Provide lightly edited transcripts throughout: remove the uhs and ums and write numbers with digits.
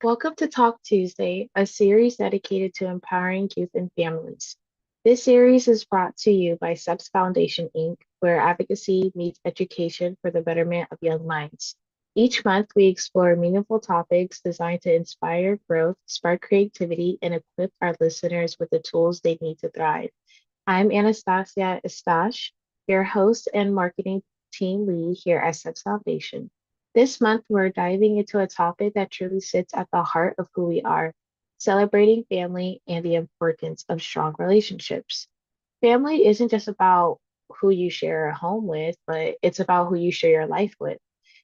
Welcome to Talk Tuesday, a series dedicated to empowering youth and families. This series is brought to you by SEPS Foundation, Inc., where advocacy meets education for the betterment of young minds. Each month, we explore meaningful topics designed to inspire growth, spark creativity, and equip our listeners with the tools they need to thrive. I'm Anastasia Estash, your host and marketing team lead here at SEPS Foundation. This month, we're diving into a topic that truly sits at the heart of who we are, celebrating family and the importance of strong relationships. Family isn't just about who you share a home with, but it's about who you share your life with.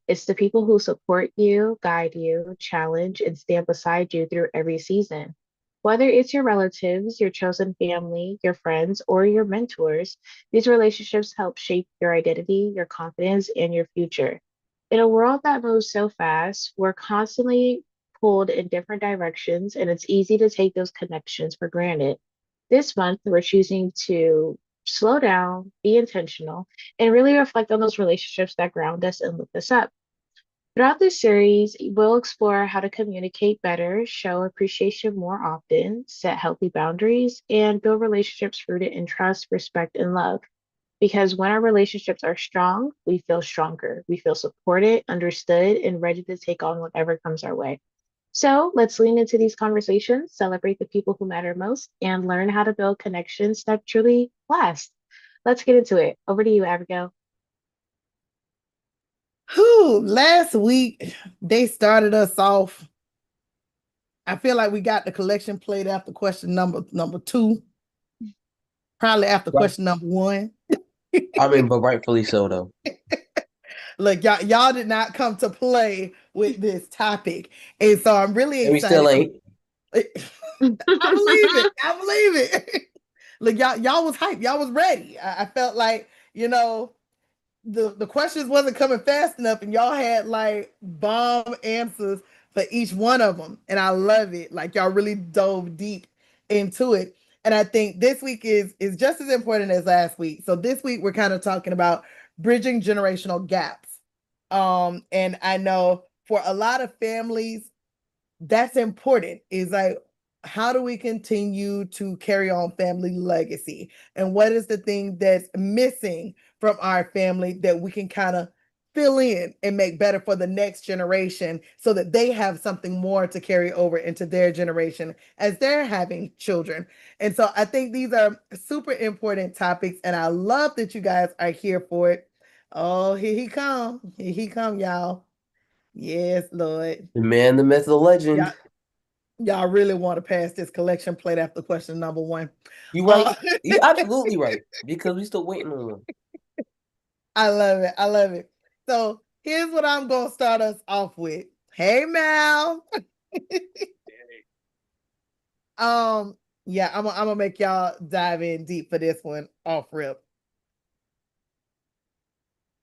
It's the people who support you, guide you, challenge, and stand beside you through every season. Whether it's your relatives, your chosen family, your friends, or your mentors, these relationships help shape your identity, your confidence, and your future. In a world that moves so fast, we're constantly pulled in different directions, and it's easy to take those connections for granted. This month, we're choosing to slow down, be intentional, and really reflect on those relationships that ground us and lift us up. Throughout this series, we'll explore how to communicate better, show appreciation more often, set healthy boundaries, and build relationships rooted in trust, respect, and love. Because when our relationships are strong, we feel stronger. We feel supported, understood, and ready to take on whatever comes our way. So let's lean into these conversations, celebrate the people who matter most, and learn how to build connections that truly last. Let's get into it. Over to you, Abigail. Who last week they started us off. I feel like we got the collection plate after question number two, probably after Right. question number one. I mean, but rightfully so, though. Look, y'all did not come to play with this topic, and so I'm really And we still excited. ain't. I believe it. I believe it. Look, y'all was hyped. Y'all was ready. I felt like the questions wasn't coming fast enough, and y'all had like bomb answers for each one of them, and I love it. Like y'all really dove deep into it, and I think this week is just as important as last week. So this week we're kind of talking about bridging generational gaps, and I know for a lot of families that's important. Is like, how do we continue to carry on family legacy, and what is the thing that's missing from our family that we can kind of fill in and make better for the next generation so that they have something more to carry over into their generation as they're having children. And so I think these are super important topics, and I love that you guys are here for it. Oh, here he come, y'all. Yes, Lord. The man, the myth, the Yeah, legend. y'all really want to pass this collection plate after question number one. You Uh, right. You absolutely right. Because we still waiting on one. I love it. I love it. So here's what I'm going to start us off with. Hey, Mal. um, yeah, I'm gonna make y'all dive in deep for this one off rip.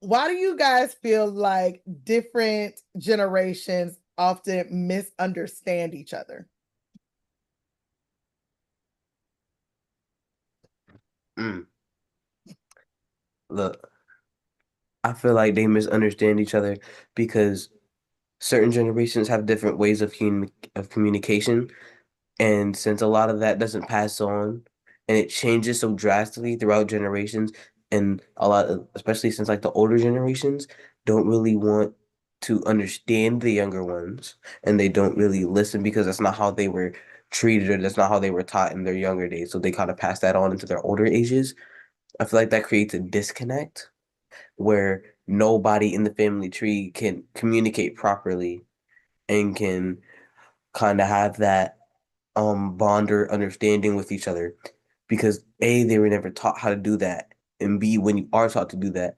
Why do you guys feel like different generations often misunderstand each other? Mm. Look, I feel like they misunderstand each other because certain generations have different ways of communication. And since a lot of that doesn't pass on and it changes so drastically throughout generations, and a lot of, especially since like the older generations don't really want to understand the younger ones and they don't really listen because that's not how they were treated or that's not how they were taught in their younger days. So they kind of pass that on into their older ages. I feel like that creates a disconnect where nobody in the family tree can communicate properly and can kind of have that bond or understanding with each other because A, they were never taught how to do that, and B, when you are taught to do that,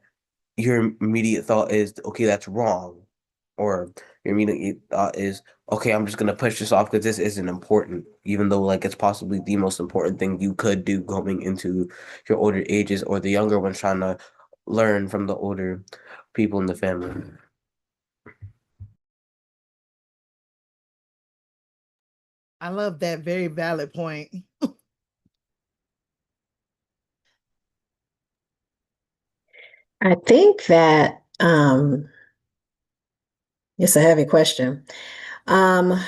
your immediate thought is, okay, that's wrong, or your immediate thought is, okay, I'm just gonna push this off because this isn't important, even though like it's possibly the most important thing you could do going into your older ages or the younger ones trying to learn from the older people in the family. I love that, very valid point. I think that it's a heavy question. Um,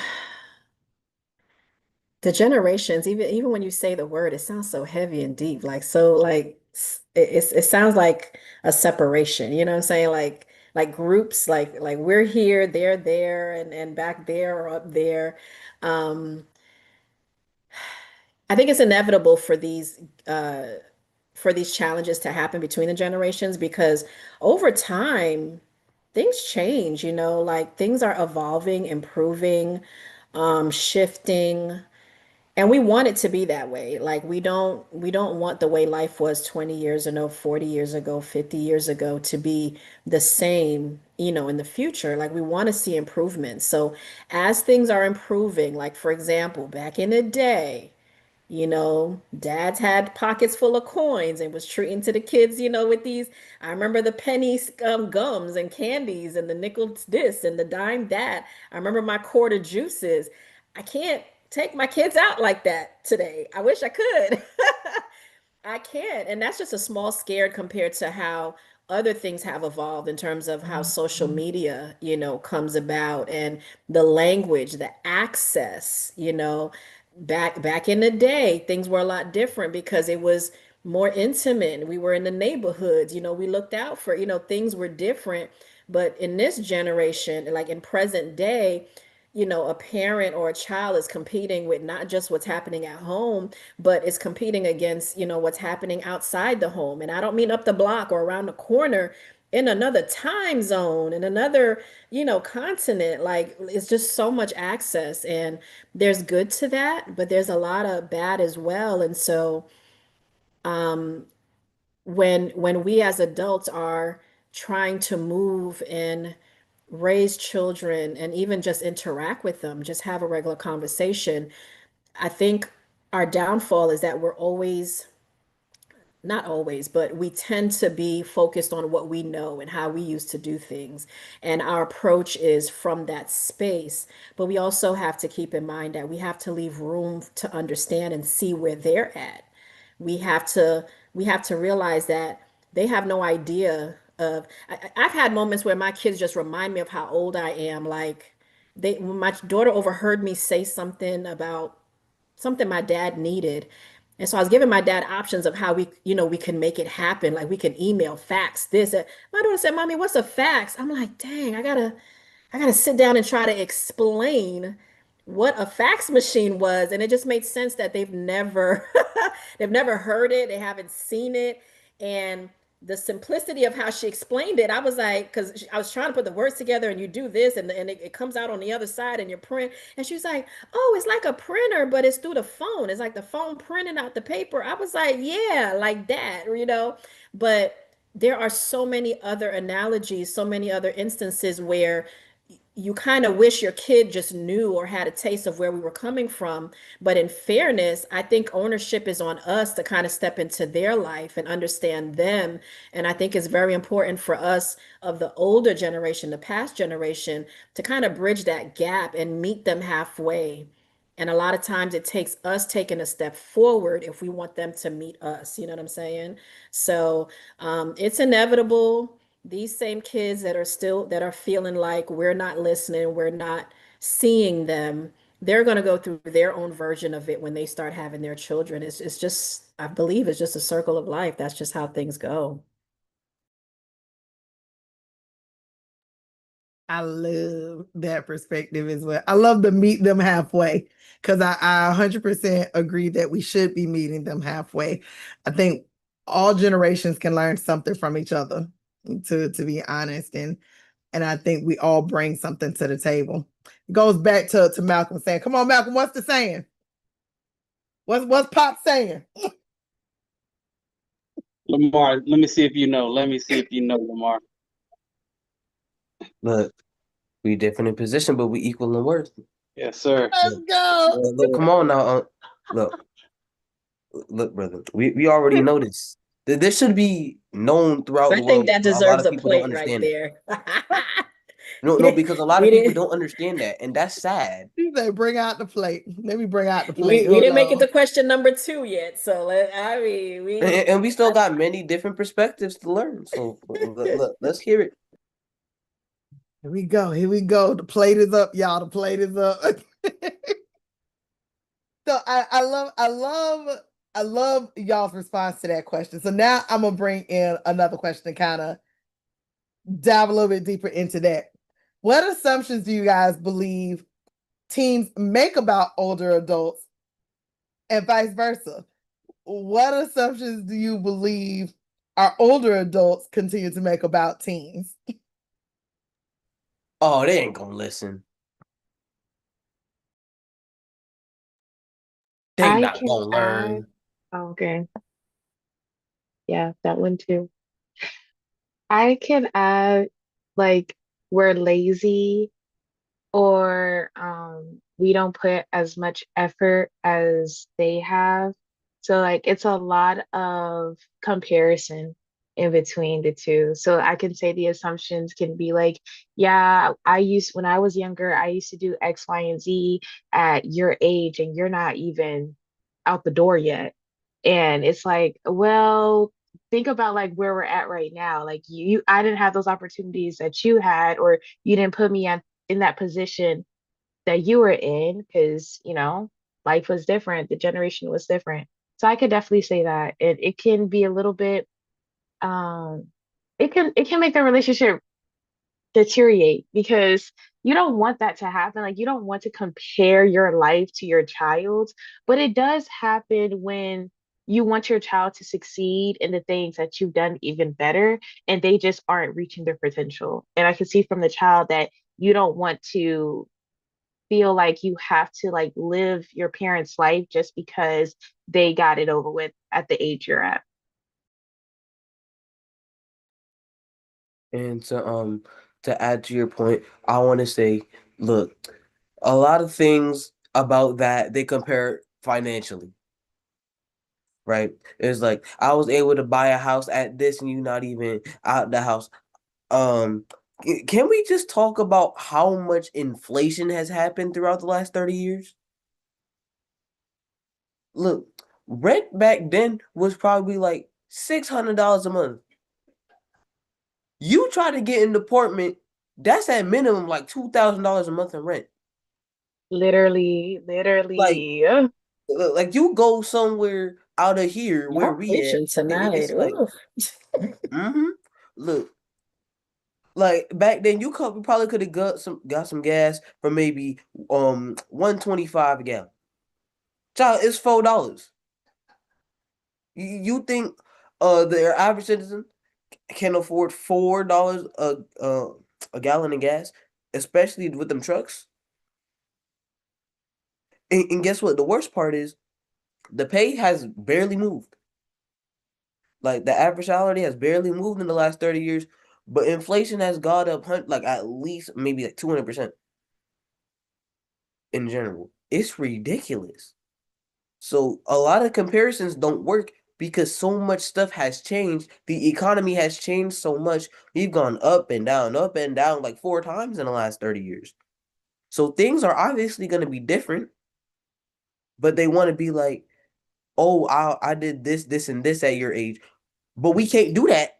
the generations, even when you say the word, it sounds so heavy and deep, like so like it sounds like a separation, you know what I'm saying? Like groups, like we're here, they're there, and back there or up there. Um, I think it's inevitable for these challenges to happen between the generations because over time things change, you know, like things are evolving, improving, shifting. And we want it to be that way. Like we don't want the way life was 20 years ago, 40 years ago, 50 years ago to be the same, you know, in the future. Like we want to see improvements. So as things are improving, like for example, back in the day, you know, dads had pockets full of coins and was treating to the kids, you know, with these. I remember the penny gums and candies and the nickel this and the dime that. I remember my quarter juices. I can't take my kids out like that today. I wish I could. I can't. And that's just a small scare compared to how other things have evolved in terms of how social Mhm. media, you know, comes about and the language, the access, you know, back in the day, things were a lot different because it was more intimate. We were in the neighborhoods, you know, we looked out for, you know, things were different. But in this generation, like in present day, you know, a parent or a child is competing with not just what's happening at home, but is competing against, you know, what's happening outside the home. And I don't mean up the block or around the corner in another time zone, in another, you know, continent. Like it's just so much access and there's good to that, but there's a lot of bad as well. And so um when we as adults are trying to move and raise children and even just interact with them, just have a regular conversation, I think our downfall is that we're always, not always, but we tend to be focused on what we know and how we used to do things. And our approach is from that space. But we also have to keep in mind that we have to leave room to understand and see where they're at. We have to we have to realize that they have no idea of I've had moments where my kids just remind me of how old I am. Like when my daughter overheard me say something about something my dad needed. And so I was giving my dad options of how we, you know, we can make it happen. Like we can email, fax, this. My daughter said, "Mommy, what's a fax?" I'm like, dang, I gotta sit down and try to explain what a fax machine was. And it just made sense that they've never they've never heard it, they haven't seen it. And the simplicity of how she explained it, I was like, because I was trying to put the words together and you do this and it comes out on the other side and you print. And she was like, "Oh, it's like a printer, but it's through the phone. It's like the phone printing out the paper." I was like, yeah, like that, you know? But there are so many other analogies, so many other instances where you kind of wish your kid just knew or had a taste of where we were coming from. But in fairness, I think ownership is on us to kind of step into their life and understand them. And I think it's very important for us of the older generation, the past generation, to kind of bridge that gap and meet them halfway. And a lot of times it takes us taking a step forward if we want them to meet us. You know what I'm saying? So it's inevitable. These same kids that are feeling like we're not listening, we're not seeing them, they're going to go through their own version of it when they start having their children. It's just, I believe it's just a circle of life. That's just how things go. I love that perspective as well. I love to meet them halfway because I 100% agree that we should be meeting them halfway. I think all generations can learn something from each other, to be honest. And I think we all bring something to the table. It goes back to Malcolm saying, "Come on, Malcolm, what's the saying? What's Pop saying?" Lamar, let me see if you know. Let me see if you know, Lamar. Look, we different in position, but we equal in worth. Yes, sir. Let's go. Look, come on now. Look, brother. We already know this. This should be known throughout I the think world. that A lot deserves of a people don't plate right understand it. there. No, because a lot We of people didn't don't understand that, and that's sad. You say, "Bring out the plate." Let me bring out the we, plate. we Hold didn't make it on. to question number two yet. So I mean And we still got many different perspectives to learn. So look, let's hear it. Here we go. Here we go. The plate is up, y'all. The plate is up. So I love y'all's response to that question. So now I'm gonna bring in another question to kind of dive a little bit deeper into that. What assumptions do you guys believe teens make about older adults and vice versa? What assumptions do you believe our older adults continue to make about teens? Oh, they ain't gonna listen. They I not can gonna add. learn. Oh, okay. Yeah, that one too. I can add like we're lazy or we don't put as much effort as they have. So like it's a lot of comparison in between the two. So I can say the assumptions can be like, yeah, when I was younger, I used to do X, Y, and Z at your age, and you're not even out the door yet. And it's like, well, think about like where we're at right now. Like I didn't have those opportunities that you had, or you didn't put me in that position that you were in because, life was different, the generation was different. So I could definitely say that it can be a little bit um it can make the relationship deteriorate because you don't want that to happen. Like you don't want to compare your life to your child's, but it does happen when you want your child to succeed in the things that you've done even better and they just aren't reaching their potential. And I can see from the child that you don't want to feel like you have to like live your parents' life just because they got it over with at the age you're at. And to add to your point, I want to say, look, a lot of things about that they compare financially, right? It's like I was able to buy a house at this and you not even out the house. Can we just talk about how much inflation has happened throughout the last 30 years? Look, rent back then was probably like $600 a month. You try to get an apartment, that's at minimum like $2,000 a month in rent. Literally, Like, literally. like you go somewhere out of here where Y'all we at, preaching tonight. it's like, Ooh. look, like back then you probably could have got some gas for maybe 125 a gallon. Child, it's $4. You think the average citizen can afford $4 a gallon of gas, especially with them trucks? And guess what? The worst part is the pay has barely moved. Like the average salary has barely moved in the last 30 years, but inflation has gone up like at least maybe like 200% in general. It's ridiculous. So a lot of comparisons don't work because so much stuff has changed. The economy has changed so much. We've gone up and down like 4 times in the last 30 years. So things are obviously going to be different, but they want to be like, oh, I did this, and this at your age. But we can't do that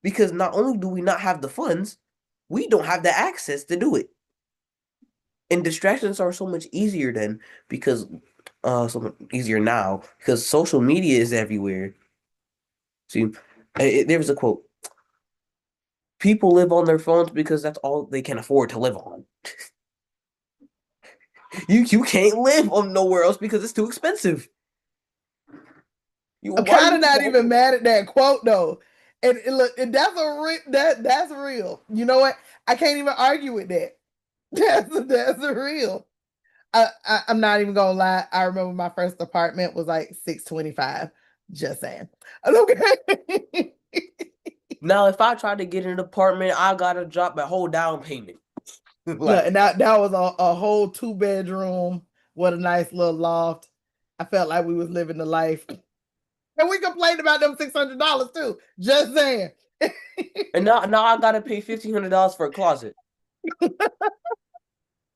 because not only do we not have the funds, we don't have the access to do it. And distractions are so much easier then because so much easier now because social media is everywhere. See, there was a quote. People live on their phones because that's all they can afford to live on. You can't live on nowhere else because it's too expensive. I'm kind of not even mad at that quote though. And look, and that's real. You know what? I can't even argue with that. That's real. I'm not even gonna lie. I remember my first apartment was like $625. Just saying. Okay. Now, if I try to get an apartment, I gotta drop my whole down payment. Look, and that was a whole 2-bedroom with a nice little loft. I felt like we was living the life. And we complained about them $600 too. Just saying. And now I gotta pay $1,500 for a closet.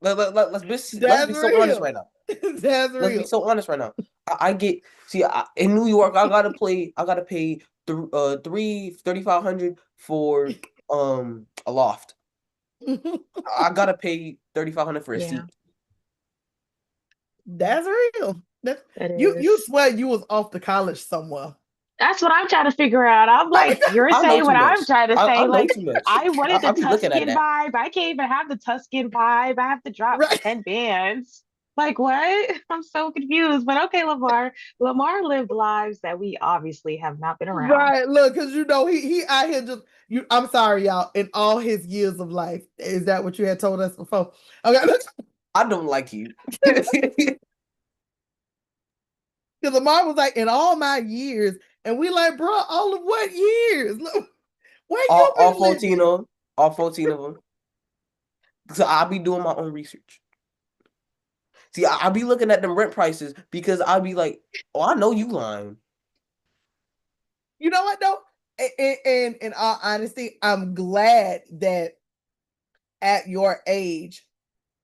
Let's be so honest right now. That's real. Let's be so honest right now. I get in New York. I gotta pay 3,500 for a loft. I gotta pay 3,500 for a Yeah. seat. That's real. That, That you is. swear you was off to college somewhere. That's what I'm trying to figure out. I'm Oh, like, you're I know saying too what much. I'm trying to I say. know Like, too much. I wanted the I be looking at Tuscan that. vibe. I can't even have the Tuscan vibe. I have to drop right. 10 bands. Like, what? I'm so confused. But okay, Lamar. Lamar lived lives that we obviously have not been around. Right, look, because you know he out here just you. I'm sorry, y'all. In all his years of life, is that what you had told us before? Okay, I don't like you. because Lamar was like, in all my years, and we like, bro, all of what years? Look, where you all been 14 living? of them. All 14 of them. So I'll be doing my own research. See, I'll be looking at them rent prices because I'll be like, oh, I know you lying. You know what though? And in all honesty, I'm glad that at your age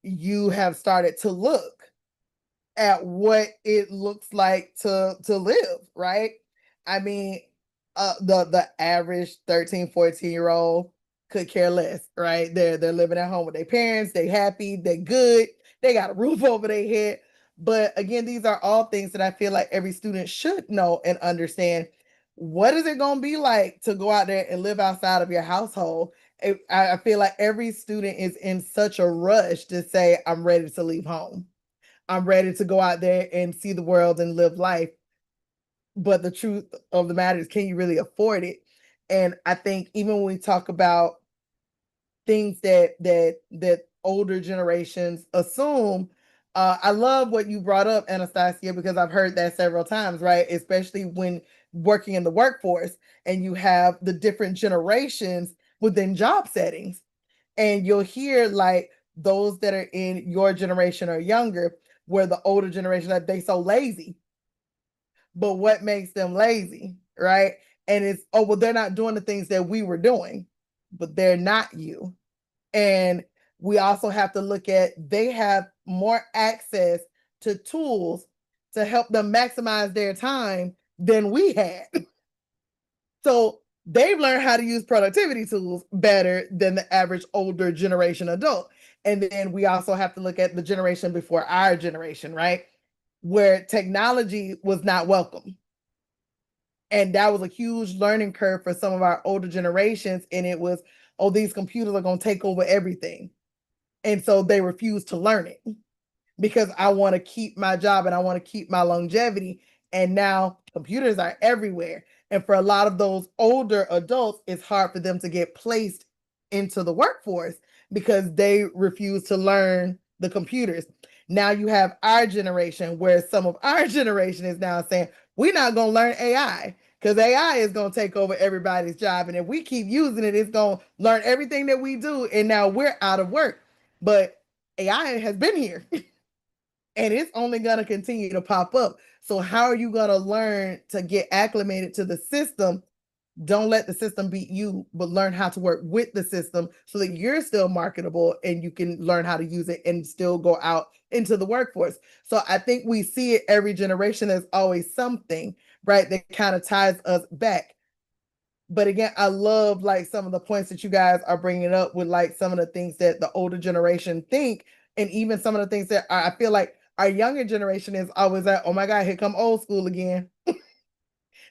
you have started to look at what it looks like to live, right? I mean, the average 13, 14-year-old could care less, right? They're living at home with their parents, they happy, they good, they got a roof over their head. But again, these are all things that I feel like every student should know and understand. What is it going to be like to go out there and live outside of your household? I feel like every student is in such a rush to say, I'm ready to leave home. I'm ready to go out there and see the world and live life. But the truth of the matter is, can you really afford it? And I think even when we talk about things that older generations assume, I love what you brought up, Anastasia, because I've heard that several times, right? Especially when working in the workforce and you have the different generations within job settings. And you'll hear like those that are in your generation or younger, where the older generation like they so lazy. But what makes them lazy, right? And it's, oh well, they're not doing the things that we were doing, but they're not you. And we also have to look at, they have more access to tools to help them maximize their time than we had. So they've learned how to use productivity tools better than the average older generation adult. And then we also have to look at the generation before our generation, right? Where technology was not welcome. And that was a huge learning curve for some of our older generations. And it was, oh, these computers are going to take over everything. And so they refused to learn it because I want to keep my job and I want to keep my longevity. And now computers are everywhere. And for a lot of those older adults, it's hard for them to get placed into the workforce because they refuse to learn the computers. Now you have our generation where some of our generation is now saying, we're not going to learn AI because AI is going to take over everybody's job. And if we keep using it, it's going to learn everything that we do. And now we're out of work. But AI has been here and it's only going to continue to pop up. So how are you going to learn to get acclimated to the system? Don't let the system beat you, but learn how to work with the system so that you're still marketable and you can learn how to use it and still go out into the workforce. So I think we see it every generation. There's always something, right, that kind of ties us back. But again, I love like some of the points that you guys are bringing up with like some of the things that the older generation think, and even some of the things that I feel like our younger generation is always like, oh my God, here come old school again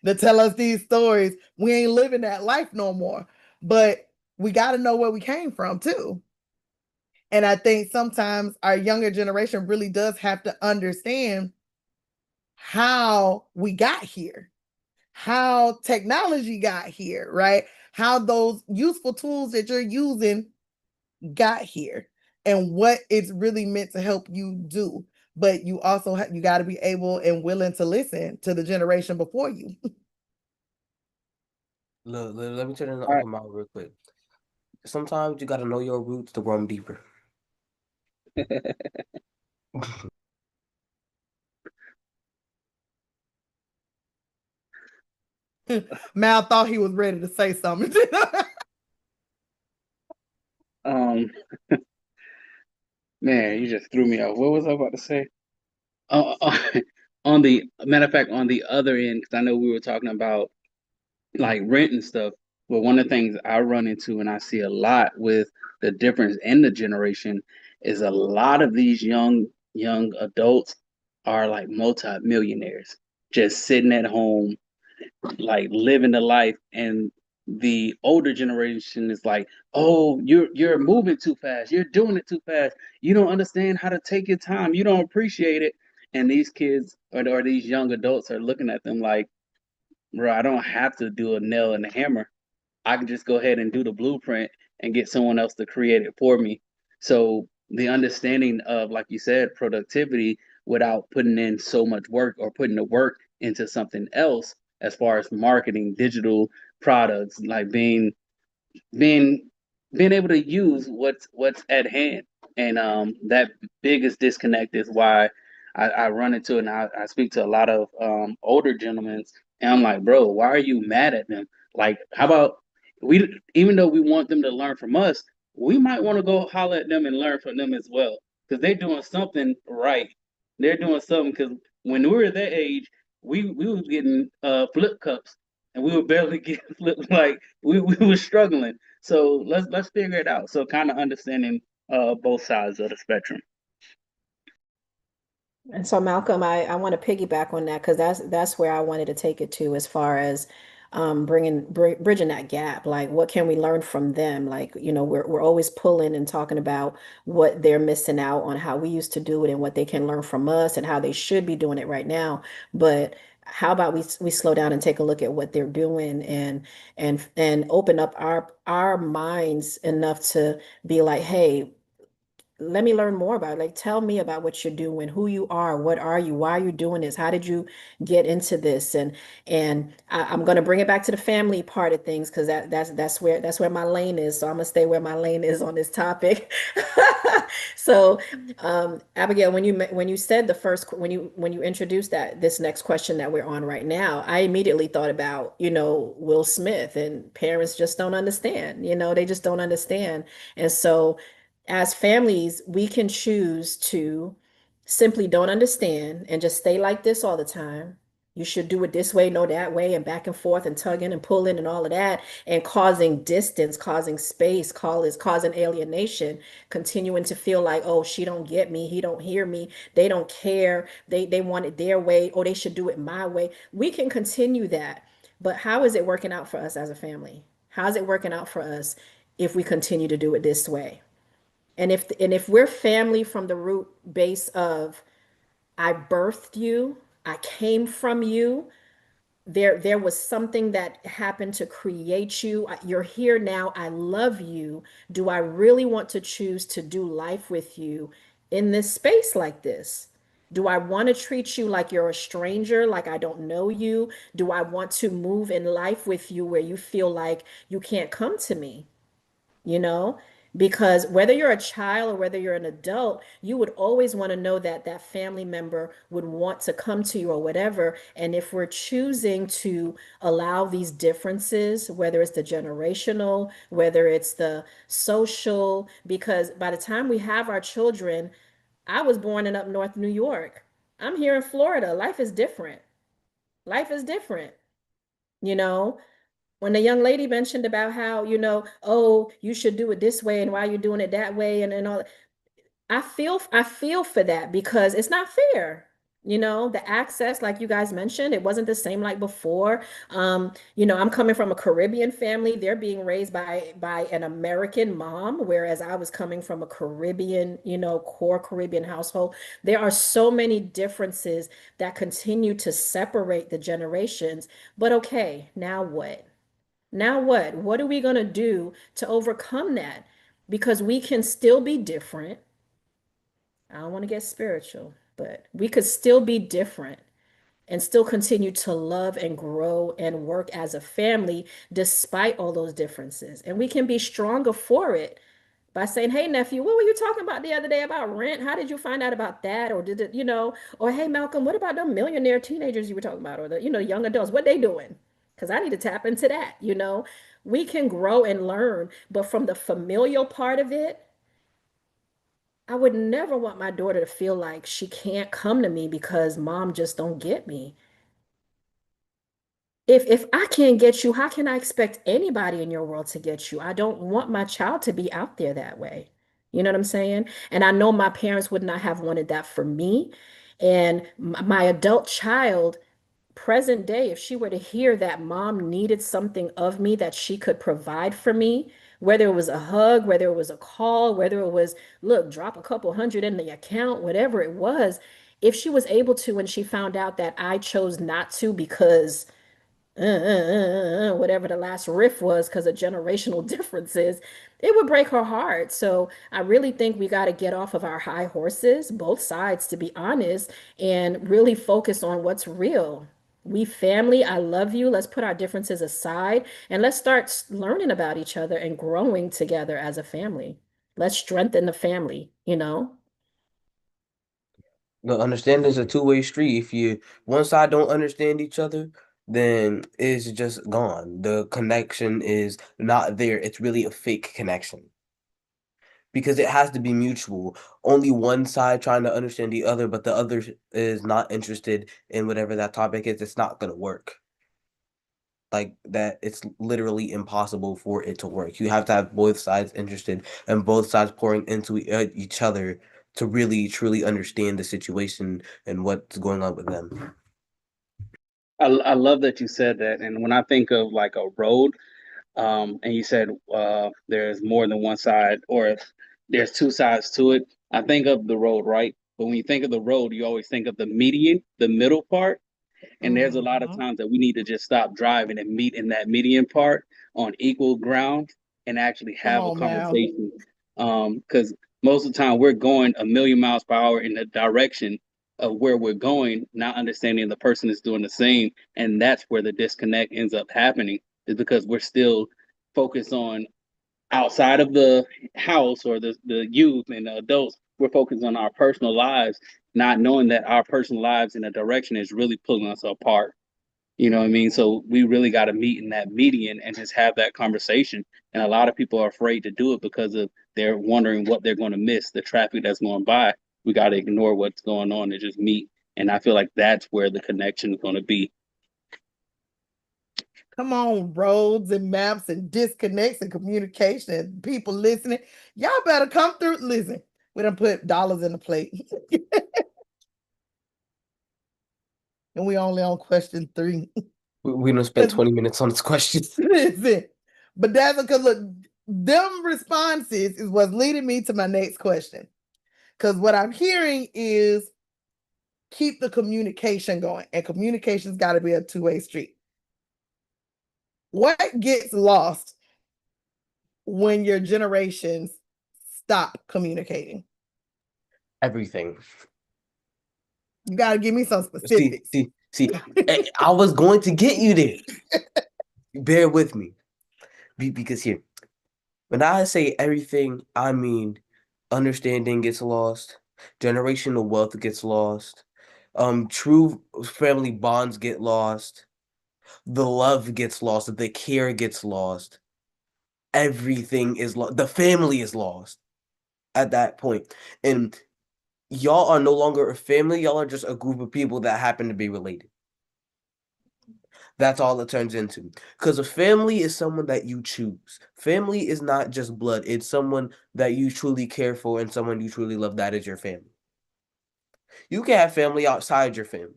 to tell us these stories. We ain't living that life no more. But we got to know where we came from too. And I think sometimes our younger generation really does have to understand how we got here, how technology got here, right? How those useful tools that you're using got here and what it's really meant to help you do. But you also you got to be able and willing to listen to the generation before you. Look, let me turn it All right. open mouth real quick. Sometimes you gotta know your roots to run deeper. Mal thought he was ready to say something. Um, man, you just threw me off. What was I about to say? Uh, on the matter of fact, on the other end, because I know we were talking about like rent and stuff. But one of the things I run into and I see a lot with the difference in the generation is a lot of these young adults are like multi-millionaires, just sitting at home, like living the life. And the older generation is like, oh, you're moving too fast, you're doing it too fast, you don't understand how to take your time, you don't appreciate it. And these kids or these young adults are looking at them like, bro, I don't have to do a nail and a hammer. I can just go ahead and do the blueprint and get someone else to create it for me. So the understanding of, like you said, productivity without putting in so much work or putting the work into something else as far as marketing, digital products, like being being able to use what's at hand. And that biggest disconnect is why I run into it, and I speak to a lot of older gentlemen, and I'm like, bro, why are you mad at them? Like, how about we, even though we want them to learn from us, we might want to go holler at them and learn from them as well, because they're doing something right. They're doing something, because when we were their age, we was getting flip cups, and we were barely getting flip, like we were struggling. So let's figure it out. So kind of understanding both sides of the spectrum. And so Malcolm, I want to piggyback on that because that's where I wanted to take it to as far as bridging that gap. Like, what can we learn from them? Like, we're always pulling and talking about what they're missing out on, how we used to do it, and what they can learn from us, and how they should be doing it right now. But how about we slow down and take a look at what they're doing, and open up our minds enough to be like, hey, let me learn more about it. Like, tell me about what you're doing, who you are, what are you, why are you doing this, how did you get into this? I'm going to bring it back to the family part of things because that's where my lane is. So I'm gonna stay where my lane is on this topic. So, Abigail, when you said the first when you introduced this next question that we're on right now, I immediately thought about Will Smith, and parents just don't understand. They just don't understand. And so as families, we can choose to simply don't understand and just stay like this all the time. You should do it this way, no that way, and back and forth and tugging and pulling and all of that, and causing distance, causing space, causing alienation, continuing to feel like, oh, she don't get me, he don't hear me, they don't care, they want it their way, or they should do it my way. We can continue that, but how is it working out for us as a family? How's it working out for us if we continue to do it this way? And if we're family from the root base of I birthed you, I came from you, there was something that happened to create you. You're here now. I love you. Do I really want to choose to do life with you in this space like this? Do I want to treat you like you're a stranger, like I don't know you? Do I want to move in life with you where you feel like you can't come to me? you know because whether you're a child or whether you're an adult, you would always want to know that that family member would want to come to you or whatever. And if we're choosing to allow these differences, whether it's the generational, whether it's the social, because by the time we have our children, I was born in up north New York, I'm here in Florida. Life is different. Life is different you know when the young lady mentioned about how, oh, you should do it this way and why you're doing it that way, and all that, I feel for that because it's not fair. The access, like you guys mentioned, it wasn't the same like before. I'm coming from a Caribbean family. They're being raised by an American mom, whereas I was coming from a Caribbean, core Caribbean household. There are so many differences that continue to separate the generations. But okay, now what? Now what? What are we going to do to overcome that? Because we can still be different. I don't want to get spiritual, but we could still be different and still continue to love and grow and work as a family despite all those differences. And we can be stronger for it by saying, hey, nephew, what were you talking about the other day about rent? How did you find out about that? Or did it, or hey, Malcolm, what about the millionaire teenagers you were talking about? Or the, young adults, what they doing? Because I need to tap into that. We can grow and learn, but from the familial part of it, I would never want my daughter to feel like she can't come to me because mom just don't get me. If I can't get you, how can I expect anybody in your world to get you? I don't want my child to be out there that way. You know what I'm saying? And I know my parents would not have wanted that for me. And my adult child, present day, if she were to hear that mom needed something of me that she could provide for me, whether it was a hug, whether it was a call, whether it was, look, drop a couple hundred in the account, whatever it was, if she was able to, when she found out that I chose not to because whatever the last riff was because of generational differences, it would break her heart. So I really think we got to get off of our high horses, both sides, to be honest, and really focus on what's real. We family, I love you. Let's put our differences aside and let's start learning about each other and growing together as a family. Let's strengthen the family, you know? The understanding is a two-way street. If you one side don't understand each other, then it's just gone. The connection is not there. It's really a fake connection because it has to be mutual. Only one side trying to understand the other, but the other is not interested in whatever that topic is. It's not gonna work. Like that, it's literally impossible for it to work. You have to have both sides interested and both sides pouring into each other to really truly understand the situation and what's going on with them. I love that you said that. And when I think of like a road, and you said there's more than one side, or if there's two sides to it, I think of the road, right? But when you think of the road, you always think of the median, the middle part. And there's a lot of Mhm. times that we need to just stop driving and meet in that median part on equal ground and actually Come have a on now. conversation. Because most of the time we're going a million miles per hour in the direction of where we're going, not understanding the person is doing the same. And that's where the disconnect ends up happening, is because we're still focused on outside of the house or the youth and the adults. We're focused on our personal lives, not knowing that our personal lives in a direction is really pulling us apart. You know what I mean? So we really got to meet in that median and just have that conversation. And a lot of people are afraid to do it because of they're wondering what they're going to miss, the traffic that's going by. We got to ignore what's going on and just meet. And I feel like that's where the connection is going to be. Come on, roads and maps and disconnects and communication and people listening. Y'all better come through. Listen, we done put dollars in the plate. And we only on question 3. We don't spend 20 minutes on this question. Listen, but that's because look, them responses is what's leading me to my next question. Because what I'm hearing is keep the communication going, and communication's got to be a two-way street. What gets lost when your generations stop communicating? Everything. You got to give me some See, specifics. see. I was going to get you there. Bear with me. Because here, when I say everything, I mean understanding gets lost, generational wealth gets lost, true family bonds get lost, the love gets lost, the care gets lost, everything is lost, the family is lost at that point. And y'all are no longer a family, y'all are just a group of people that happen to be related. That's all it turns into. Because a family is someone that you choose. Family is not just blood. It's someone that you truly care for and someone you truly love. That is your family. You can have family outside your family.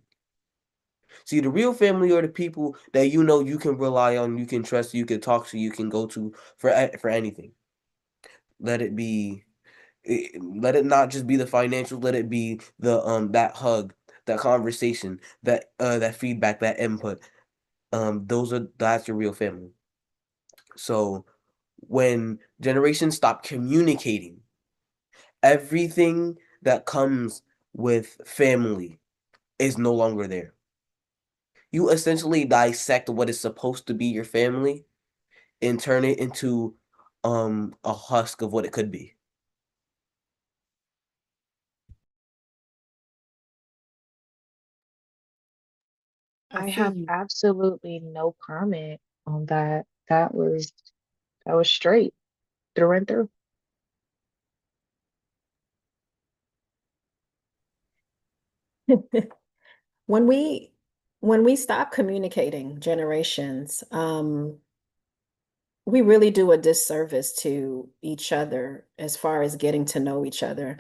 See, the real family are the people that you know you can rely on, you can trust, you can talk to, you can go to for anything. Let it be, let it not just be the financial. Let it be the that hug, that conversation, that feedback, that input. That's your real family. So when generations stop communicating, everything that comes with family is no longer there. You essentially dissect what is supposed to be your family and turn it into a husk of what it could be. I see have you. absolutely no comment on that. That was straight through and through. When we stop communicating generations, we really do a disservice to each other as far as getting to know each other.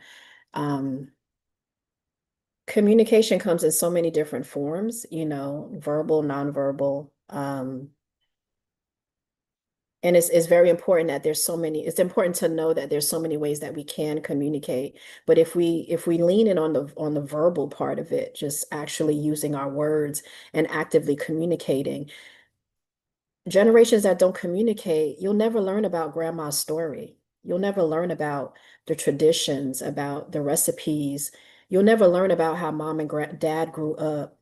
Um, Communication comes in so many different forms, verbal, nonverbal. And it's very important that it's important to know that there's so many ways that we can communicate. But if we lean in on the verbal part of it, just actually using our words and actively communicating, generations that don't communicate, you'll never learn about grandma's story. You'll never learn about the traditions, about the recipes. You'll never learn about how mom and dad grew up.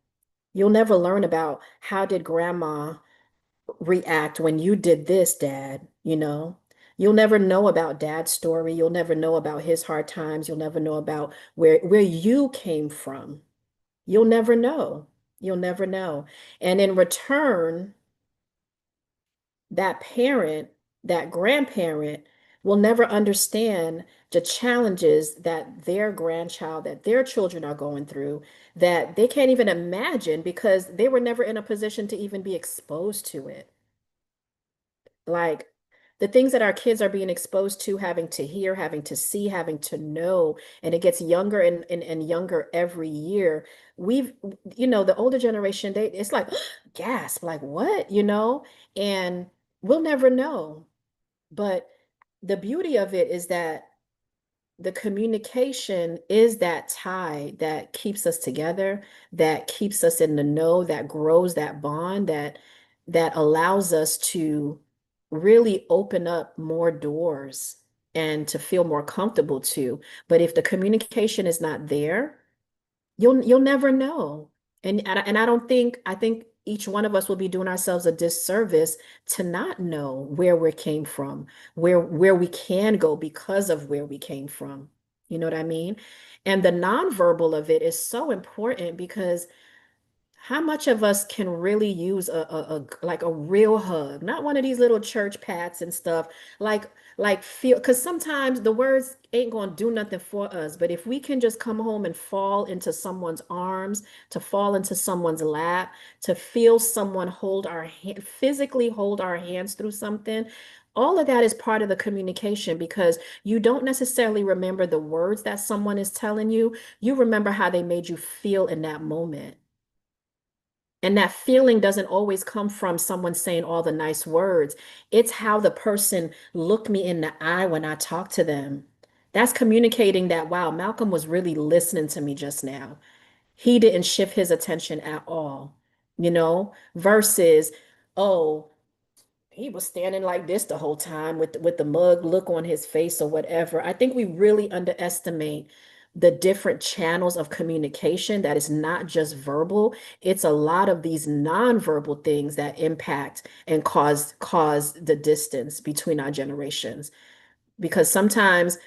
You'll never learn about how did grandma react when you did this, dad, You'll never know about dad's story. You'll never know about his hard times. You'll never know about where you came from. You'll never know. You'll never know. And in return, that parent, that grandparent will never understand the challenges that their grandchild, that their children are going through, that they can't even imagine because they were never in a position to even be exposed to it. Like the things that our kids are being exposed to, having to hear, having to see, having to know, and it gets younger and younger every year. The older generation, it's like gasp, like what, and we'll never know. But the beauty of it is that the communication is that tie that keeps us together, that keeps us in the know, that grows that bond, that allows us to really open up more doors and to feel more comfortable too. But if the communication is not there, you'll never know. And I think each one of us will be doing ourselves a disservice to not know where we came from, where we can go because of where we came from. You know what I mean? And the nonverbal of it is so important because how much of us can really use like a real hug, not one of these little church pats and stuff, like feel, because sometimes the words ain't gonna do nothing for us, but if we can just come home and fall into someone's arms, to fall into someone's lap, to feel someone hold our hand, physically hold our hands through something, all of that is part of the communication because you don't necessarily remember the words that someone is telling you, you remember how they made you feel in that moment. And that feeling doesn't always come from someone saying all the nice words. It's how the person looked me in the eye when I talked to them. That's communicating that, wow, Malcolm was really listening to me just now. He didn't shift his attention at all, versus, oh, he was standing like this the whole time with the mug look on his face or whatever. I think we really underestimate the different channels of communication that is not just verbal. It's a lot of these nonverbal things that impact and cause the distance between our generations. Because sometimes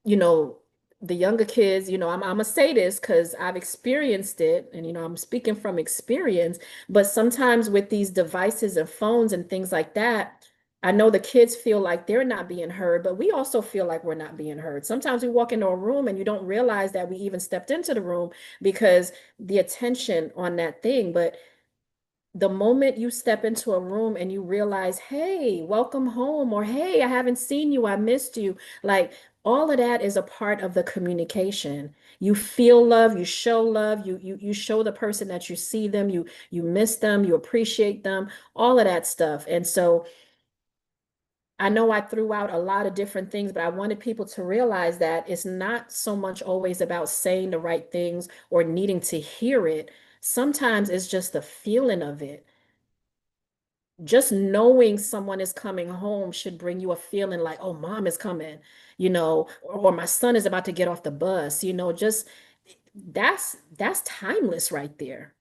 you know, the younger kids, I'm gonna say this because I've experienced it and I'm speaking from experience, but sometimes with these devices and phones and things like that, I know the kids feel like they're not being heard, but we also feel like we're not being heard. Sometimes we walk into a room and you don't realize that we even stepped into the room because the attention on that thing. But the moment you step into a room and you realize, hey, welcome home, or hey, I haven't seen you, I missed you, like all of that is a part of the communication. You feel love, you show love, you show the person that you see them, you miss them, you appreciate them, all of that stuff. And so I know I threw out a lot of different things, but I wanted people to realize that it's not so much always about saying the right things or needing to hear it. Sometimes it's just the feeling of it. Just knowing someone is coming home should bring you a feeling like, oh, mom is coming, or my son is about to get off the bus, just that's timeless right there.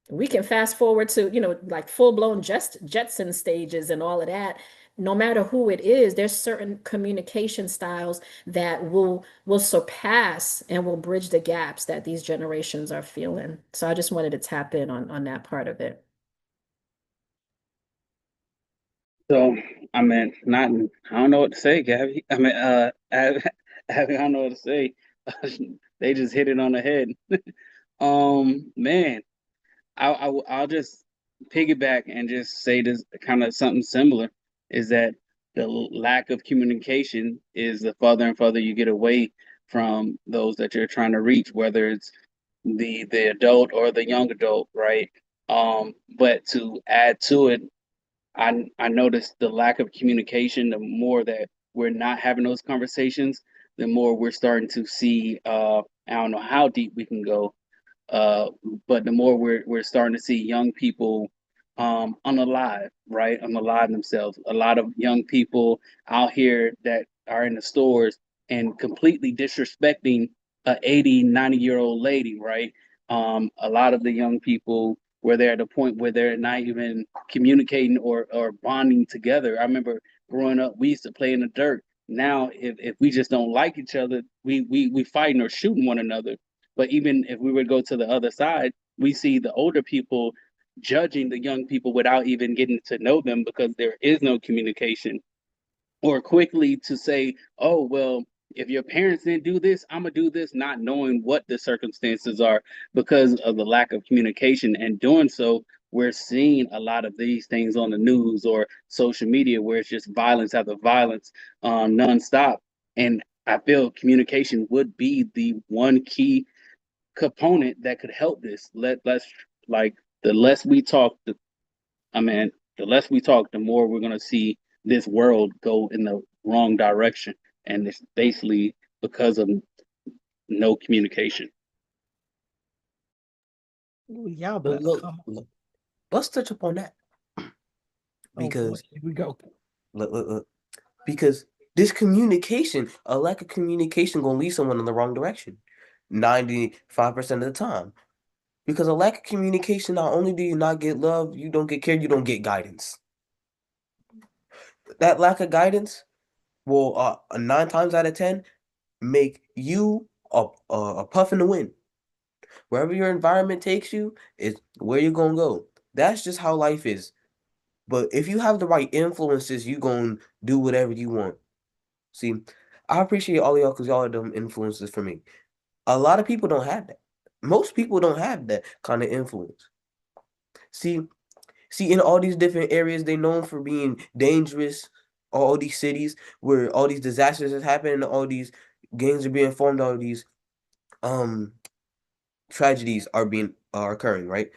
We can fast forward to, like full-blown Jetson stages and all of that. No matter who it is, there's certain communication styles that will surpass and will bridge the gaps that these generations are feeling. So I just wanted to tap in on that part of it. So, I mean, not, I don't know what to say, Gabby. I mean, Abby, I don't know what to say. They just hit it on the head. Man, I'll just piggyback and just say this kind of something similar is that the lack of communication is the farther and farther you get away from those that you're trying to reach, whether it's the adult or the young adult, right? But to add to it, I noticed the lack of communication. The more that we're not having those conversations, the more we're starting to see. I don't know how deep we can go, uh, but the more we're starting to see young people unalive, right? Unalive themselves. A lot of young people out here that are in the stores and completely disrespecting a 80, 90-year-old lady, right? A lot of the young people where they're at a point where they're not even communicating or bonding together. I remember growing up, we used to play in the dirt. Now, if we just don't like each other, we fighting or shooting one another. But even if we would go to the other side, we see the older people judging the young people without even getting to know them because there is no communication. Or quickly to say, oh, well, if your parents didn't do this, I'm going to do this, not knowing what the circumstances are because of the lack of communication. And doing so, we're seeing a lot of these things on the news or social media where it's just violence after violence nonstop. And I feel communication would be the one key component that could help this. Let's like the less we talk, the less we talk, the more we're gonna see this world go in the wrong direction, and it's basically because of no communication. Ooh, y'all But better look, come. look, let's touch upon that Oh boy, because here we go. look, because this communication, a lack of communication, gonna lead someone in the wrong direction, 95% of the time. Because a lack of communication, not only do you not get love, you don't get care, you don't get guidance. That lack of guidance will 9 times out of 10 make you a puff in the wind. Wherever your environment takes you is where you're gonna go. That's just how life is. But if you have the right influences, you gonna do whatever you want. See, I appreciate all y'all because y'all are them influences for me. A lot of people don't have that. Most people don't have that kind of influence. See, in all these different areas, they known for being dangerous. All these cities where all these disasters is happening, all these gangs are being formed, all these um tragedies are occurring, right?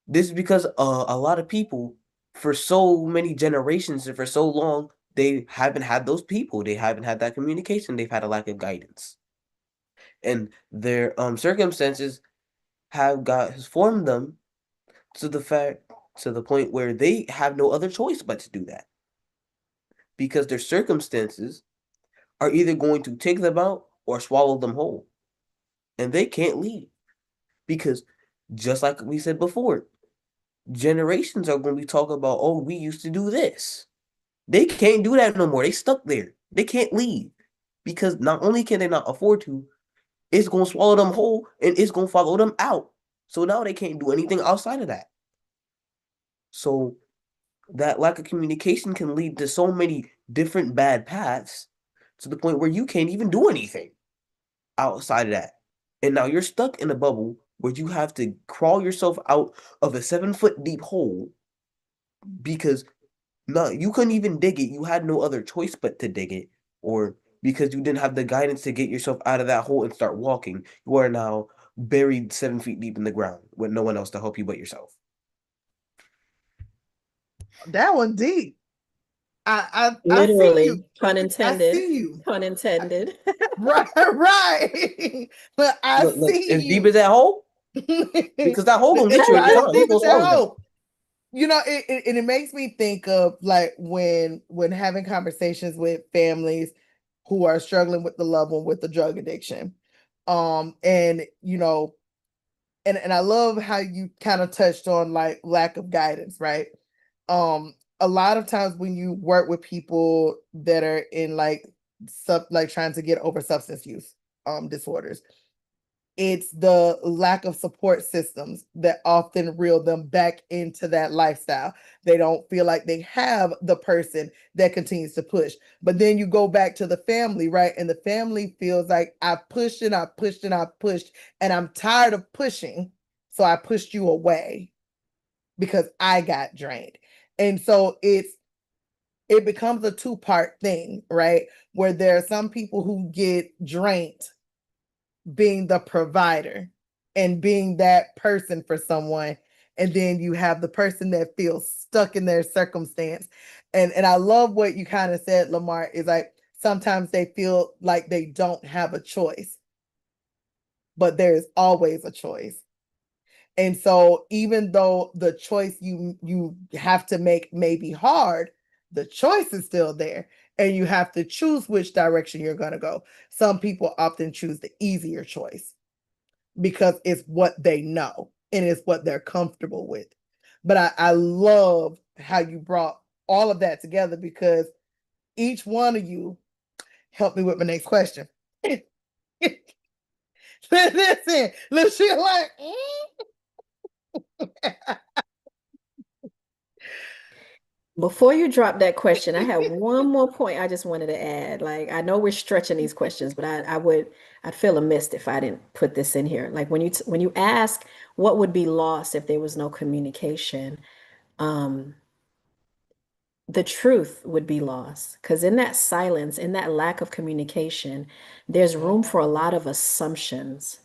This is because a lot of people, for so many generations and for so long, they haven't had those people. They haven't had that communication. They've had a lack of guidance, and their circumstances has formed them to the point where they have no other choice but to do that because their circumstances are either going to take them out or swallow them whole, and they can't leave because, just like we said before, generations are going to be talking about, oh, we used to do this. They can't do that no more. They stuck there. They can't leave because not only can they not afford to, it's going to swallow them whole and it's going to follow them out. So now they can't do anything outside of that. So that lack of communication can lead to so many different bad paths to the point where you can't even do anything outside of that. And now you're stuck in a bubble where you have to crawl yourself out of a 7-foot deep hole because no, you couldn't even dig it. You had no other choice but to dig it, or because you didn't have the guidance to get yourself out of that hole and start walking, you are now buried 7 feet deep in the ground with no one else to help you but yourself. That one deep. I see Literally, you. pun I intended. see you. Pun intended. Right, right. But I Look, see as deep you. as that hole, because that hole gonna get It's you every right as time. deep It's gonna as that swallow you. hole. You know, it makes me think of like when having conversations with families who are struggling with the loved one with the drug addiction. And you know, and I love how you kind of touched on like lack of guidance, right? A lot of times when you work with people that are in like trying to get over substance use disorders, it's the lack of support systems that often reel them back into that lifestyle. They don't feel like they have the person that continues to push. But then you go back to the family, right? And the family feels like I pushed and I pushed and I pushed, and I'm tired of pushing. So I pushed you away because I got drained. And so it's it becomes a two-part thing, right? Where there are some people who get drained being the provider and being that person for someone. And then you have the person that feels stuck in their circumstance. And I love what you kind of said, Lamar, is like sometimes they feel like they don't have a choice, but there's always a choice. And so even though the choice you have to make may be hard, the choice is still there. And you have to choose which direction you're going to go. Some people often choose the easier choice because it's what they know and it's what they're comfortable with. But I love how you brought all of that together, because each one of you helped me with my next question. Listen, she like, Before you drop that question, I have one more point I just wanted to add. Like, I know we're stretching these questions, but I'd feel amiss if I didn't put this in here. Like when you ask what would be lost if there was no communication, the truth would be lost. Because in that silence, in that lack of communication, there's room for a lot of assumptions.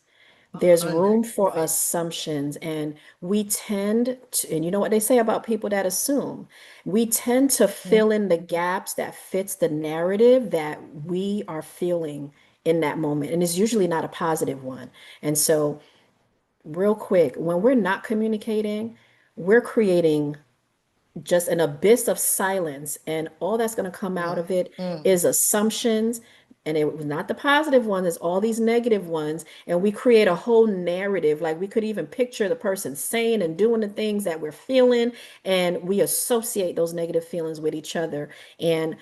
There's room for 100%. assumptions, and we tend to, and you know what they say about people that assume, we tend to fill in the gaps that fits the narrative that we are feeling in that moment, and it's usually not a positive one. And so, real quick, when we're not communicating, we're creating just an abyss of silence, and all that's going to come out of it is assumptions, and it was not the positive ones, it's all these negative ones, and we create a whole narrative. Like, we could even picture the person saying and doing the things that we're feeling, and we associate those negative feelings with each other. And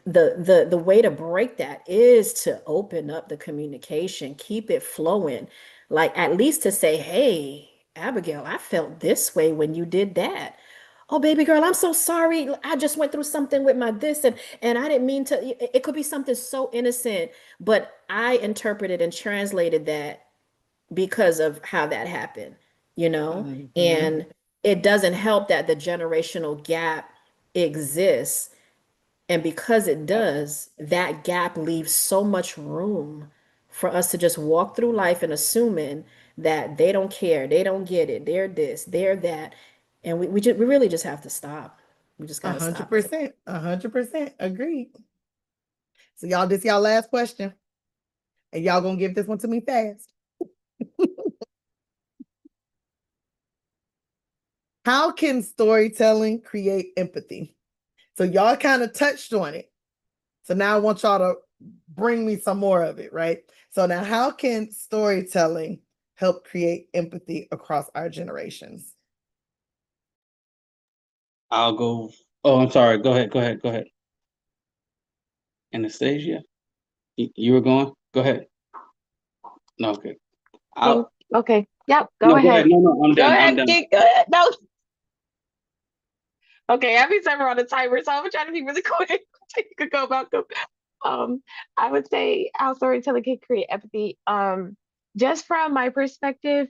the way to break that is to open up the communication, keep it flowing, like at least to say, hey, Abigail, I felt this way when you did that. Oh, baby girl, I'm so sorry. I just went through something with my this, and I didn't mean to. It could be something so innocent, but I interpreted and translated that because of how that happened, you know? And it doesn't help that the generational gap exists. And because it does, that gap leaves so much room for us to just walk through life and assuming that they don't care, they don't get it, they're this, they're that. And we really just have to stop. We just gotta stop it. 100%. 100%. Agreed. So y'all, this y'all last question. And y'all gonna give this one to me fast. How can storytelling create empathy? So y'all kind of touched on it. So now I want y'all to bring me some more of it, right? So now, how can storytelling help create empathy across our generations? I'll go. Oh, I'm sorry. Go ahead. Anastasia, you were going? Go ahead. No, okay. Okay. Yep. Go No, go ahead. ahead. No, I'm Go done. ahead. I'm done. Go ahead. No. Okay. I've been timer on the timer, so I'm trying to be really quick. You could go about go. I would say how storytelling can create empathy. Just from my perspective,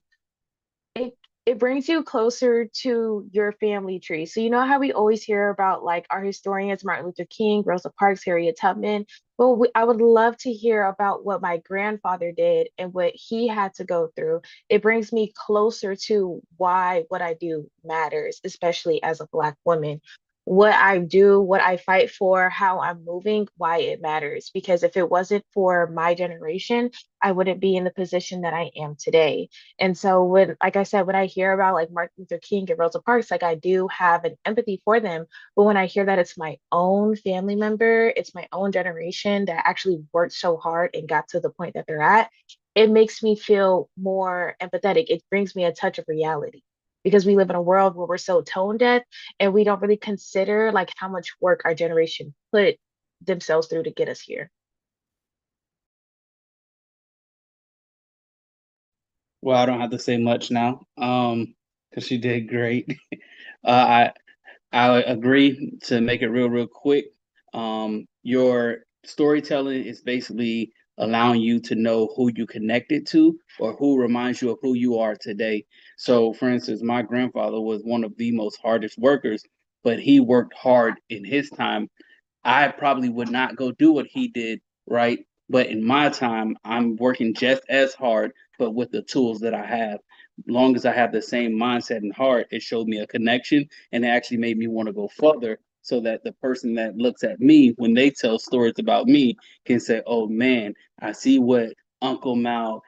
it it brings you closer to your family tree. So you know how we always hear about like our historians, Martin Luther King, Rosa Parks, Harriet Tubman. Well, I would love to hear about what my grandfather did and what he had to go through. It brings me closer to why what I do matters, especially as a Black woman. What I do, what I fight for, how I'm moving, why it matters. Because if it wasn't for my generation, I wouldn't be in the position that I am today. And so when, like I said, when I hear about like Martin Luther King and Rosa Parks, like I do have an empathy for them. But when I hear that it's my own family member, it's my own generation that actually worked so hard and got to the point that they're at, it makes me feel more empathetic. It brings me a touch of reality because we live in a world where we're so tone deaf and we don't really consider like how much work our generation put themselves through to get us here. Well, I don't have to say much now, because she did great. I agree. To make it real quick, your storytelling is basically allowing you to know who you connected to or who reminds you of who you are today. So, for instance, my grandfather was one of the most hardest workers, but he worked hard in his time. I probably would not go do what he did, right? But in my time, I'm working just as hard, but with the tools that I have. Long as I have the same mindset and heart, it showed me a connection, and it actually made me want to go further, so that the person that looks at me when they tell stories about me can say, "Oh man, I see what Uncle Mal,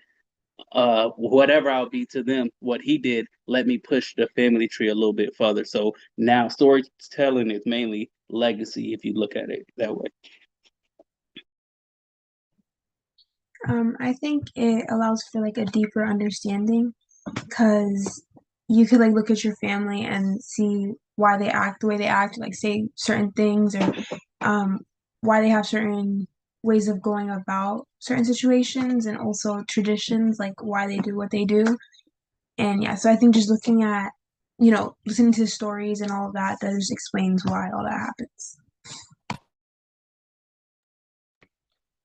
whatever I'll be to them, what he did, let me push the family tree a little bit further." So now storytelling is mainly legacy if you look at it that way. I think it allows for like a deeper understanding because you could like look at your family and see why they act the way they act, like say certain things or why they have certain ways of going about certain situations and also traditions, like why they do what they do. And yeah, so I think just looking at, listening to stories and all of that, that just explains why all that happens.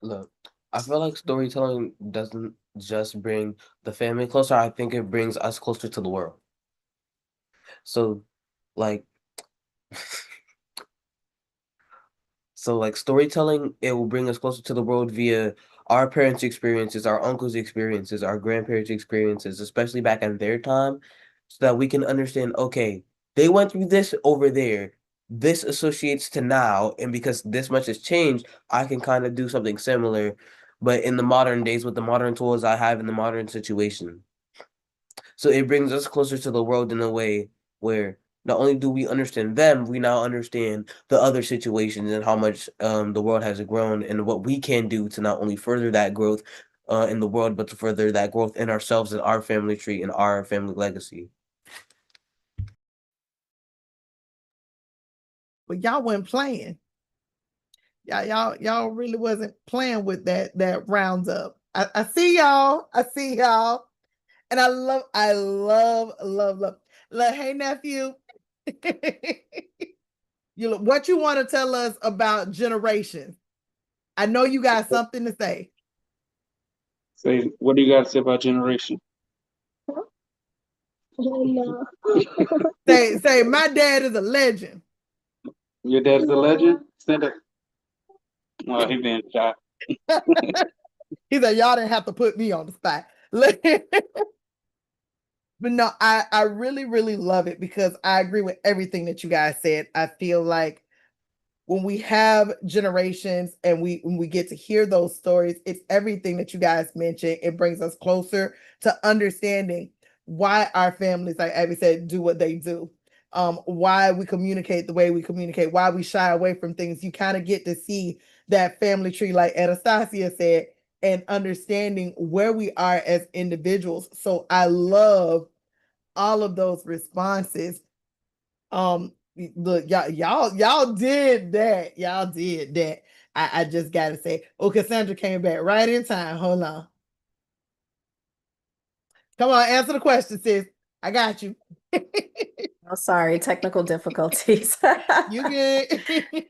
Look, I feel like storytelling doesn't just bring the family closer. I think it brings us closer to the world. So, like, storytelling, it will bring us closer to the world via our parents' experiences, our uncles' experiences, our grandparents' experiences, especially back in their time, so that we can understand, okay, they went through this over there. This associates to now, and because this much has changed, I can kind of do something similar, but in the modern days with the modern tools I have in the modern situation. So it brings us closer to the world in a way where not only do we understand them, we now understand the other situations and how much the world has grown and what we can do to not only further that growth in the world, but to further that growth in ourselves and our family tree and our family legacy. But y'all weren't playing. Y'all really wasn't playing with that rounds up. I see y'all. I see y'all. And I love. Look, hey nephew. What you want to tell us about generations? I know you got something to say. Say, what do you got to say about generation? Say, my dad is a legend. Your dad's a legend? Stand up. Well, he been shot. He said, y'all didn't have to put me on the spot. But no, I really, really love it because I agree with everything that you guys said. I feel like when we have generations and when we get to hear those stories, it's everything that you guys mentioned. It brings us closer to understanding why our families, like Abby said, do what they do. Why we communicate the way we communicate, why we shy away from things. You kind of get to see that family tree, like Anastasia said, and understanding where we are as individuals. So I love all of those responses. Look, y'all did that. Y'all did that. I just gotta say, Cassandra came back right in time. Hold on. Come on, answer the question, sis. I got you. Oh, sorry, technical difficulties. You good?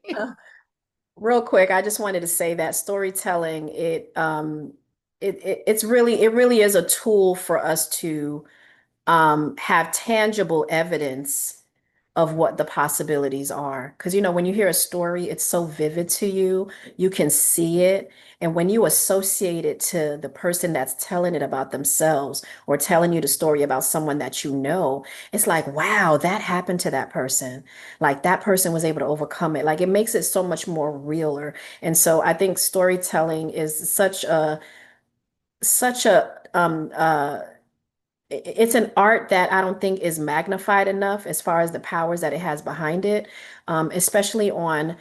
Real quick, I just wanted to say that storytelling, it really is a tool for us to have tangible evidence of what the possibilities are. Because, when you hear a story, it's so vivid to you, you can see it. And when you associate it to the person that's telling it about themselves or telling you the story about someone that you know, it's like, wow, that happened to that person. Like that person was able to overcome it. Like it makes it so much more realer. And so I think storytelling is such a it's an art that I don't think is magnified enough as far as the powers that it has behind it, especially on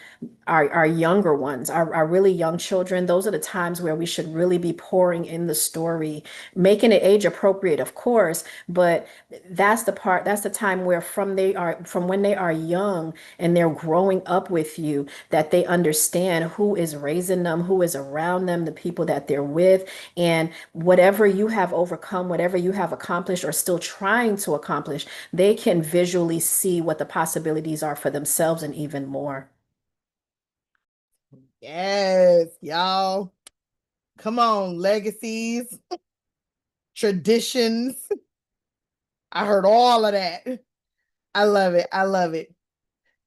our younger ones, our really young children. Those are the times where we should really be pouring in the story, making it age appropriate, of course, but that's the time where from when they are young and they're growing up with you, that they understand who is raising them, who is around them, the people that they're with, and whatever you have overcome, whatever you have accomplished or still trying to accomplish, they can visually see what the possibilities are for themselves and even more. Yes, y'all. Come on, legacies, traditions. I heard all of that. I love it. I love it.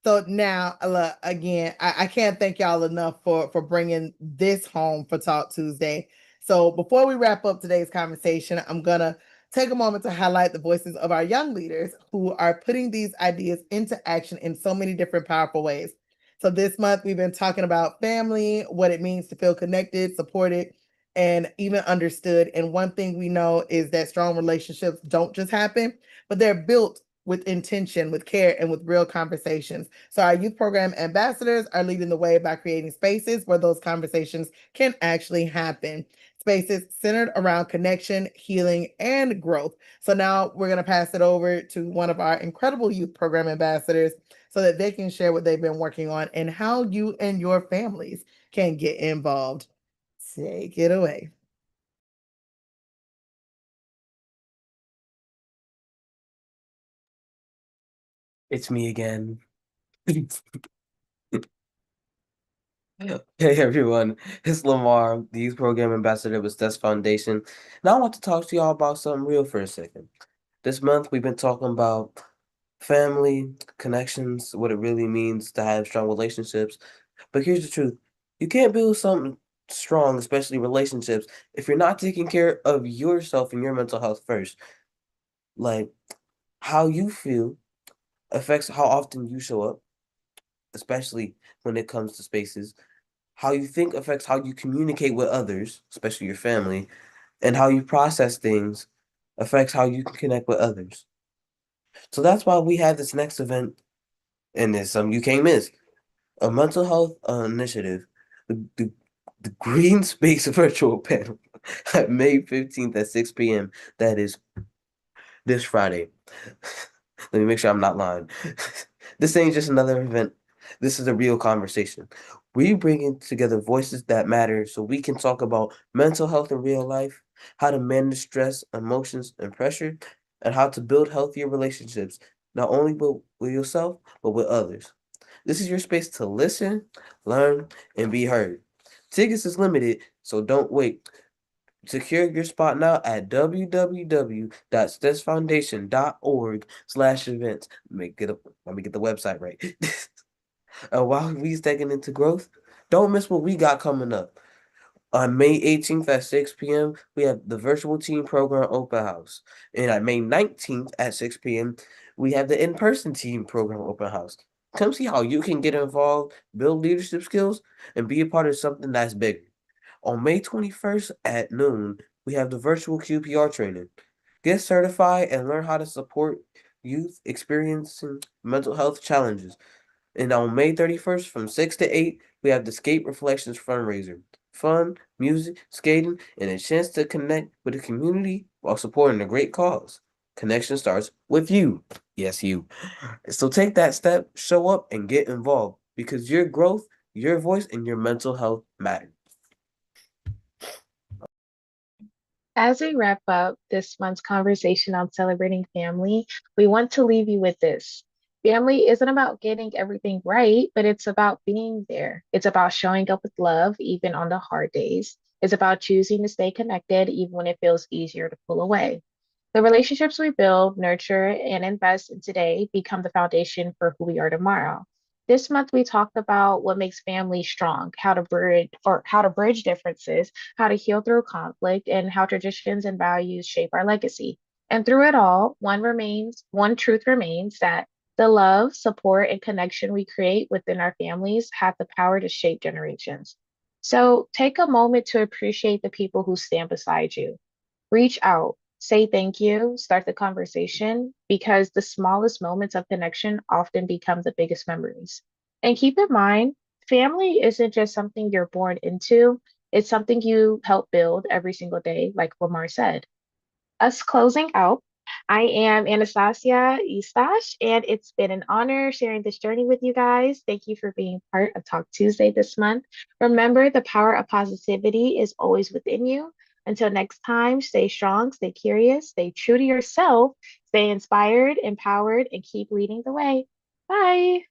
So now, again, I can't thank y'all enough for bringing this home for Talk Tuesday. So before we wrap up today's conversation, I'm gonna take a moment to highlight the voices of our young leaders who are putting these ideas into action in so many different powerful ways. So this month we've been talking about family, what it means to feel connected, supported, and even understood. And one thing we know is that strong relationships don't just happen, but they're built with intention, with care, and with real conversations. So our youth program ambassadors are leading the way by creating spaces where those conversations can actually happen. Spaces centered around connection, healing, and growth. So now we're going to pass it over to one of our incredible youth program ambassadors so that they can share what they've been working on and how you and your families can get involved. Take it away. It's me again. Hey everyone, it's Lamar, the Youth Program Ambassador with STES Foundation. Now I want to talk to y'all about something real for a second. This month we've been talking about family, connections, what it really means to have strong relationships. But here's the truth. You can't build something strong, especially relationships, if you're not taking care of yourself and your mental health first. Like how you feel affects how often you show up, especially when it comes to spaces. How you think affects how you communicate with others, especially your family, and how you process things affects how you can connect with others. So that's why we have this next event, and there's some you can't miss, a mental health initiative, the, the Green Space Virtual Panel at May 15th at 6 p.m. That is this Friday. Let me make sure I'm not lying. This ain't just another event. This is a real conversation. We bringing together voices that matter so we can talk about mental health in real life, how to manage stress, emotions, and pressure, and how to build healthier relationships, not only with yourself, but with others. This is your space to listen, learn, and be heard. Tickets is limited, so don't wait. Secure your spot now at www.stetsfoundation.org/events. Let me get the website right. And while we stepping into growth, don't miss what we got coming up. On May 18th at 6 p.m., we have the virtual team program open house. And on May 19th at 6 p.m., we have the in-person team program open house. Come see how you can get involved, build leadership skills, and be a part of something that's bigger. On May 21st at noon, we have the virtual QPR training. Get certified and learn how to support youth experiencing mental health challenges. And on May 31st from 6 to 8, we have the Skate Reflections fundraiser. Fun, music, skating, and a chance to connect with the community while supporting a great cause. Connection starts with you. Yes, you. So take that step, show up, and get involved because your growth, your voice, and your mental health matter. As we wrap up this month's conversation on celebrating family, we want to leave you with this. Family isn't about getting everything right, but it's about being there. It's about showing up with love, even on the hard days. It's about choosing to stay connected, even when it feels easier to pull away. The relationships we build, nurture, and invest in today become the foundation for who we are tomorrow. This month we talked about what makes family strong, how to bridge differences, how to heal through conflict, and how traditions and values shape our legacy. And through it all, one truth remains that the love, support, and connection we create within our families have the power to shape generations. So take a moment to appreciate the people who stand beside you. Reach out, say thank you, start the conversation because the smallest moments of connection often become the biggest memories. And keep in mind, family isn't just something you're born into, it's something you help build every single day, like Lamar said. Us closing out, I am Anastasia Eustache, and it's been an honor sharing this journey with you guys. Thank you for being part of Talk Tuesday this month. Remember, the power of positivity is always within you. Until next time, stay strong, stay curious, stay true to yourself, stay inspired, empowered, and keep leading the way. Bye.